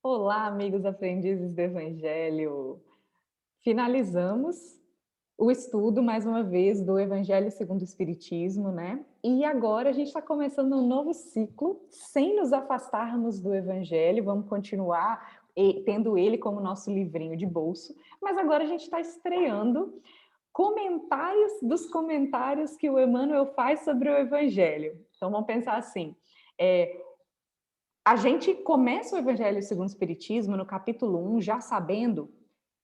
Olá, amigos aprendizes do Evangelho. Finalizamos o estudo, mais uma vez, do Evangelho segundo o Espiritismo, né? E agora a gente está começando um novo ciclo, sem nos afastarmos do Evangelho, vamos continuar tendo ele como nosso livrinho de bolso, mas agora a gente está estreando comentários dos comentários que o Emmanuel faz sobre o Evangelho. Então vamos pensar assim, é, a gente começa o Evangelho segundo o Espiritismo, no capítulo 1, já sabendo,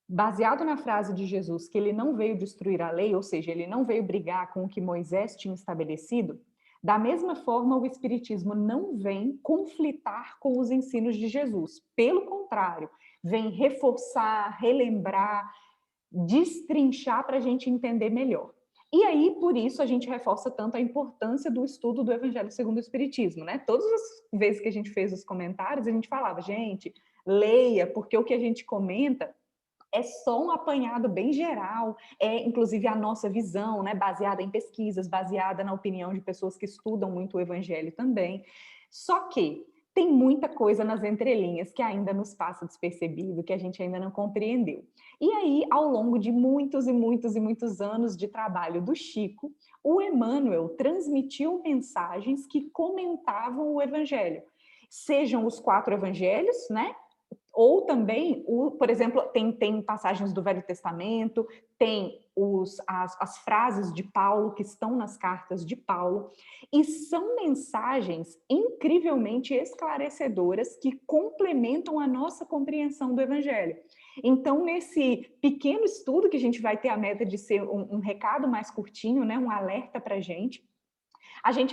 baseado na frase de Jesus, que ele não veio destruir a lei, ou seja, ele não veio brigar com o que Moisés tinha estabelecido. Da mesma forma, o Espiritismo não vem conflitar com os ensinos de Jesus. Pelo contrário, vem reforçar, relembrar, destrinchar para a gente entender melhor. E aí, por isso, a gente reforça tanto a importância do estudo do Evangelho segundo o Espiritismo, né? Todas as vezes que a gente fez os comentários, a gente falava, gente, leia, porque o que a gente comenta é só um apanhado bem geral, é inclusive a nossa visão, né, baseada em pesquisas, baseada na opinião de pessoas que estudam muito o Evangelho também. Só que tem muita coisa nas entrelinhas que ainda nos passa despercebido, que a gente ainda não compreendeu. E aí, ao longo de muitos e muitos e muitos anos de trabalho do Chico, o Emmanuel transmitiu mensagens que comentavam o Evangelho. Sejam os quatro evangelhos, né? Ou também, por exemplo, tem passagens do Velho Testamento, tem as frases de Paulo que estão nas cartas de Paulo, e são mensagens incrivelmente esclarecedoras que complementam a nossa compreensão do Evangelho. Então, nesse pequeno estudo, que a gente vai ter a meta de ser um recado mais curtinho, né, um alerta para a gente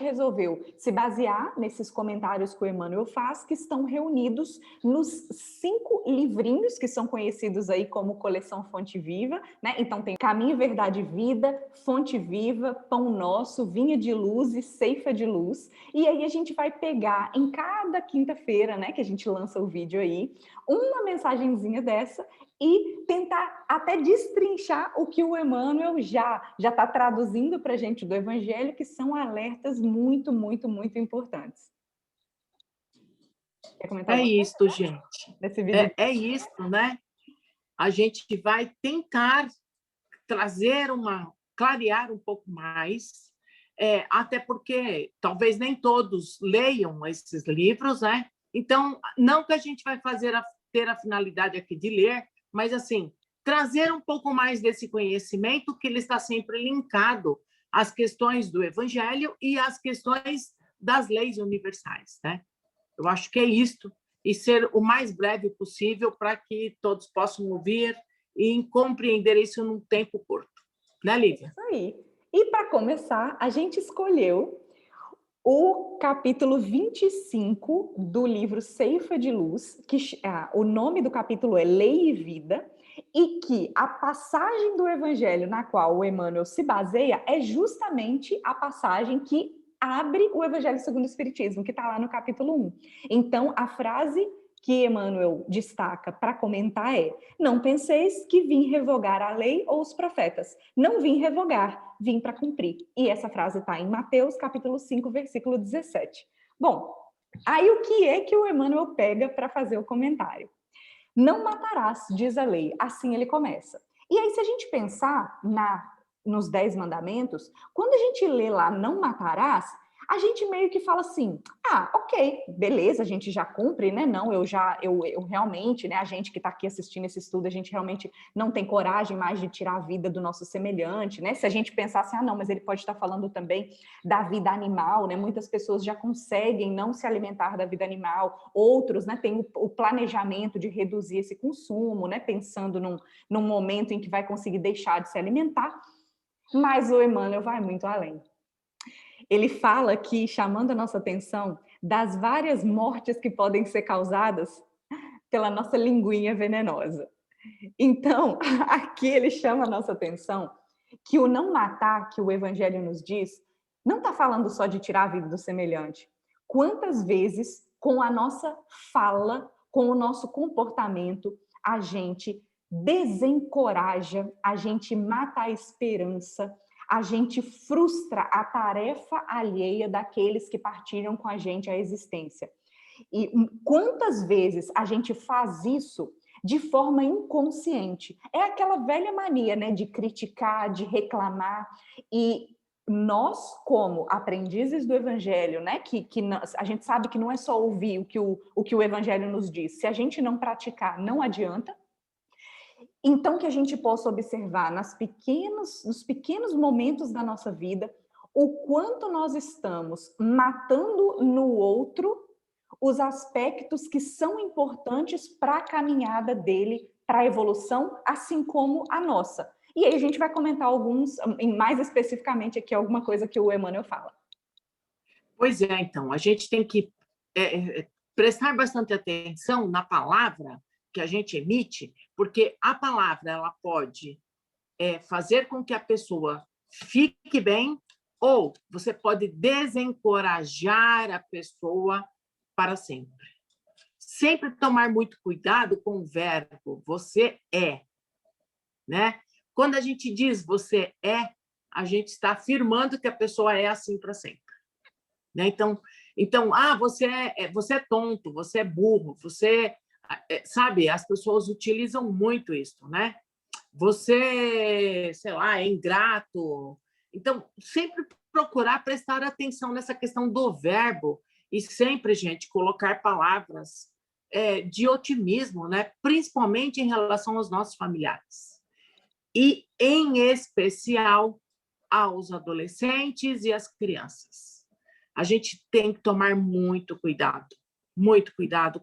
resolveu se basear nesses comentários que o Emmanuel faz, que estão reunidos nos 5 livrinhos que são conhecidos aí como coleção Fonte Viva, né? Então tem Caminho, Verdade e Vida, Fonte Viva, Pão Nosso, Vinha de Luz e Ceifa de Luz. E aí a gente vai pegar em cada quinta-feira, né, que a gente lança o vídeo aí, uma mensagenzinha dessa e tentar até destrinchar o que o Emmanuel já está traduzindo para a gente do Evangelho, que são alertas muito, muito, muito importantes. Quer comentar É alguma coisa isso, gente. nesse vídeo? É isso, né? A gente vai tentar trazer clarear um pouco mais, até porque talvez nem todos leiam esses livros, né? Então, não que a gente vai ter a finalidade aqui de ler, mas assim, trazer um pouco mais desse conhecimento que ele está sempre linkado às questões do Evangelho e às questões das leis universais, né? Eu acho que é isto, e ser o mais breve possível para que todos possam ouvir e compreender isso num tempo curto. Né, Lívia? Isso aí. E para começar, a gente escolheu o capítulo 25 do livro Ceifa de Luz, o nome do capítulo é Lei e Vida, e que a passagem do Evangelho na qual o Emmanuel se baseia é justamente a passagem que abre o Evangelho segundo o Espiritismo, que está lá no capítulo 1. Então, a frase que Emmanuel destaca para comentar é: não penseis que vim revogar a lei ou os profetas. Não vim revogar, vim para cumprir. E essa frase está em Mateus, capítulo 5, versículo 17. Bom, aí o que é que o Emmanuel pega para fazer o comentário? Não matarás, diz a lei. Assim ele começa. E aí, se a gente pensar nos 10 mandamentos, quando a gente lê lá não matarás, a gente meio que fala assim: ah, ok, beleza, a gente já cumpre, né? Não, eu realmente, né? A gente que está aqui assistindo esse estudo, a gente realmente não tem coragem mais de tirar a vida do nosso semelhante, né? Se a gente pensasse, ah, não, mas ele pode estar falando também da vida animal, né? Muitas pessoas já conseguem não se alimentar da vida animal, outros, né, têm o planejamento de reduzir esse consumo, né? Pensando num momento em que vai conseguir deixar de se alimentar. Mas o Emmanuel vai muito além. Ele fala aqui, chamando a nossa atenção, das várias mortes que podem ser causadas pela nossa linguinha venenosa. Então, aqui ele chama a nossa atenção que o não matar, que o Evangelho nos diz, não está falando só de tirar a vida do semelhante. Quantas vezes, com a nossa fala, com o nosso comportamento, a gente desencoraja, a gente mata a esperança, a gente frustra a tarefa alheia daqueles que partilham com a gente a existência. E quantas vezes a gente faz isso de forma inconsciente? É aquela velha mania, né, de criticar, de reclamar, e nós, como aprendizes do Evangelho, né, a gente sabe que não é só ouvir o que o Evangelho nos diz, se a gente não praticar, não adianta. Então, que a gente possa observar nos pequenos momentos da nossa vida o quanto nós estamos matando no outro os aspectos que são importantes para a caminhada dele, para a evolução, assim como a nossa. E aí a gente vai comentar alguns, mais especificamente aqui, alguma coisa que o Emmanuel fala. Pois é, então, a gente tem que prestar bastante atenção na palavra que a gente emite, porque a palavra ela pode fazer com que a pessoa fique bem, ou você pode desencorajar a pessoa para sempre. Sempre tomar muito cuidado com o verbo você é, né? Quando a gente diz você é, a gente está afirmando que a pessoa é assim para sempre, né? Então, você é tonto, você é burro, sabe? As pessoas utilizam muito isso, né? Você, sei lá, é ingrato. Então, sempre procurar prestar atenção nessa questão do verbo e sempre, gente, colocar palavras de otimismo, né? Principalmente em relação aos nossos familiares. E, em especial, aos adolescentes e às crianças. A gente tem que tomar muito cuidado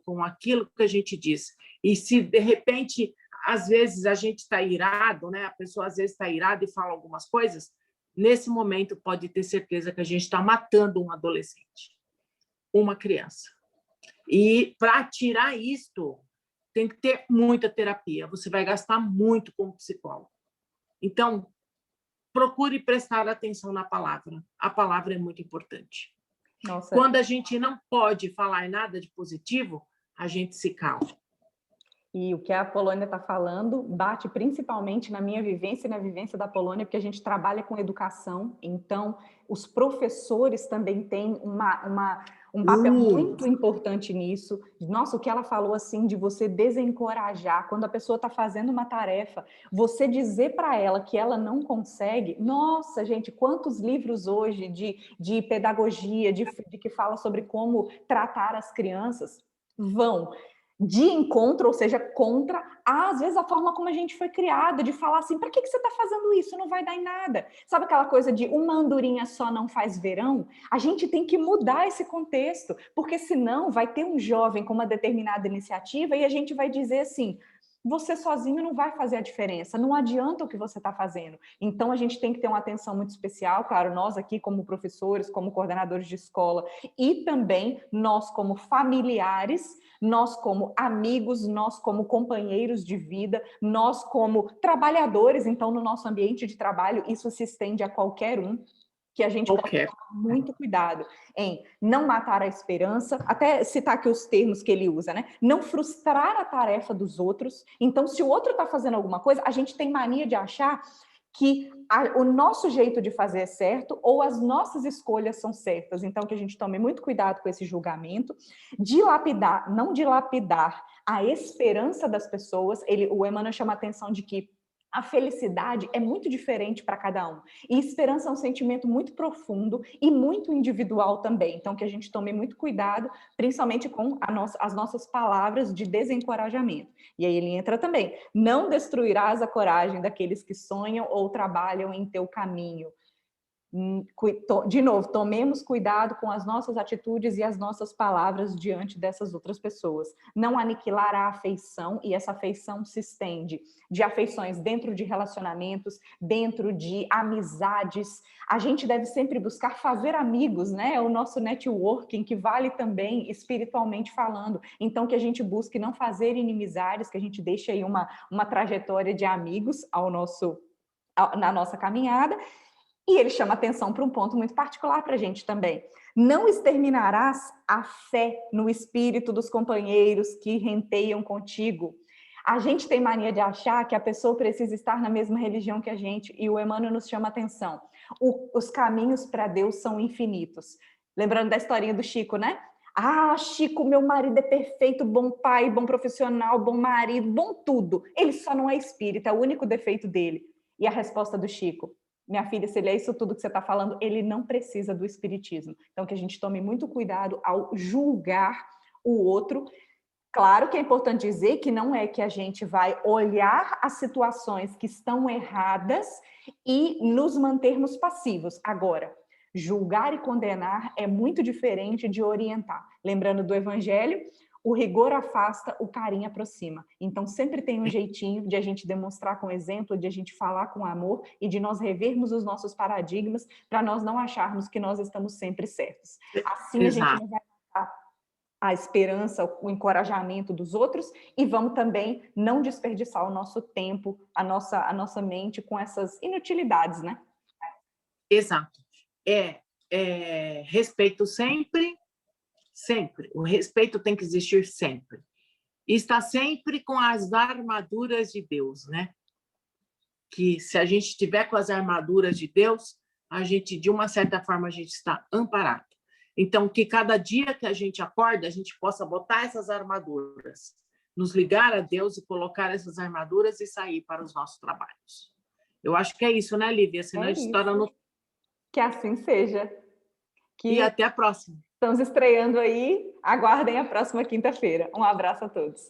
com aquilo que a gente diz. E se, de repente, às vezes a gente está irado, né? A pessoa às vezes está irada e fala algumas coisas, nesse momento pode ter certeza que a gente está matando um adolescente, uma criança. E para tirar isto, tem que ter muita terapia, você vai gastar muito como psicólogo. Então, procure prestar atenção na palavra. A palavra é muito importante. Nossa. Quando a gente não pode falar nada de positivo, a gente se cala. E o que a Polônia está falando bate principalmente na minha vivência e na vivência da Polônia, porque a gente trabalha com educação, então os professores também têm um papel muito importante nisso. Nossa, o que ela falou assim de você desencorajar, quando a pessoa está fazendo uma tarefa, você dizer para ela que ela não consegue. Nossa, gente, quantos livros hoje de pedagogia, de que fala sobre como tratar as crianças, vão de encontro, ou seja, contra, às vezes, a forma como a gente foi criada, de falar assim, para que você está fazendo isso? Não vai dar em nada. Sabe aquela coisa de uma andorinha só não faz verão? A gente tem que mudar esse contexto, porque senão vai ter um jovem com uma determinada iniciativa e a gente vai dizer assim, você sozinho não vai fazer a diferença, não adianta o que você está fazendo. Então, a gente tem que ter uma atenção muito especial, claro, nós aqui como professores, como coordenadores de escola, e também nós como familiares, nós como amigos, nós como companheiros de vida, nós como trabalhadores, então, no nosso ambiente de trabalho, isso se estende a qualquer um, que a gente possa tomar muito cuidado em não matar a esperança, até citar aqui os termos que ele usa, né? Não frustrar a tarefa dos outros. Então, se o outro está fazendo alguma coisa, a gente tem mania de achar que o nosso jeito de fazer é certo ou as nossas escolhas são certas. Então, que a gente tome muito cuidado com esse julgamento, não dilapidar a esperança das pessoas. O Emmanuel chama a atenção de que a felicidade é muito diferente para cada um. E esperança é um sentimento muito profundo e muito individual também. Então, que a gente tome muito cuidado, principalmente com as nossas palavras de desencorajamento. E aí ele entra também. Não destruirás a coragem daqueles que sonham ou trabalham em teu caminho. De novo, tomemos cuidado com as nossas atitudes e as nossas palavras diante dessas outras pessoas. Não aniquilar a afeição, e essa afeição se estende de afeições dentro de relacionamentos, dentro de amizades. A gente deve sempre buscar fazer amigos, né? O nosso networking, que vale também espiritualmente falando. Então, que a gente busque não fazer inimizades, que a gente deixe aí uma trajetória de amigos na nossa caminhada. E ele chama atenção para um ponto muito particular para a gente também. Não exterminarás a fé no espírito dos companheiros que renteiam contigo. A gente tem mania de achar que a pessoa precisa estar na mesma religião que a gente, e o Emmanuel nos chama atenção. Os caminhos para Deus são infinitos. Lembrando da historinha do Chico, né? Ah, Chico, meu marido é perfeito, bom pai, bom profissional, bom marido, bom tudo. Ele só não é espírita, é o único defeito dele. E a resposta do Chico: minha filha, se ele é isso tudo que você está falando, ele não precisa do espiritismo. Então, que a gente tome muito cuidado ao julgar o outro. Claro que é importante dizer que não é que a gente vai olhar as situações que estão erradas e nos mantermos passivos. Agora, julgar e condenar é muito diferente de orientar. Lembrando do Evangelho, o rigor afasta, o carinho aproxima. Então, sempre tem um jeitinho de a gente demonstrar com exemplo, de a gente falar com amor e de nós revermos os nossos paradigmas para nós não acharmos que nós estamos sempre certos. Assim, a gente Exato. não vai a esperança, o encorajamento dos outros e vamos também não desperdiçar o nosso tempo, a nossa mente com essas inutilidades, né? Exato. Respeito sempre, sempre. O respeito tem que existir sempre. E está sempre com as armaduras de Deus, né? Que se a gente estiver com as armaduras de Deus, a gente, de uma certa forma, a gente está amparado. Então, que cada dia que a gente acorda, a gente possa botar essas armaduras, nos ligar a Deus e colocar essas armaduras e sair para os nossos trabalhos. Eu acho que é isso, né, Lívia? Senão É a gente estoura no... isso. Que assim seja. E Que até a próxima. estamos estreando aí. Aguardem a próxima quinta-feira. Um abraço a todos.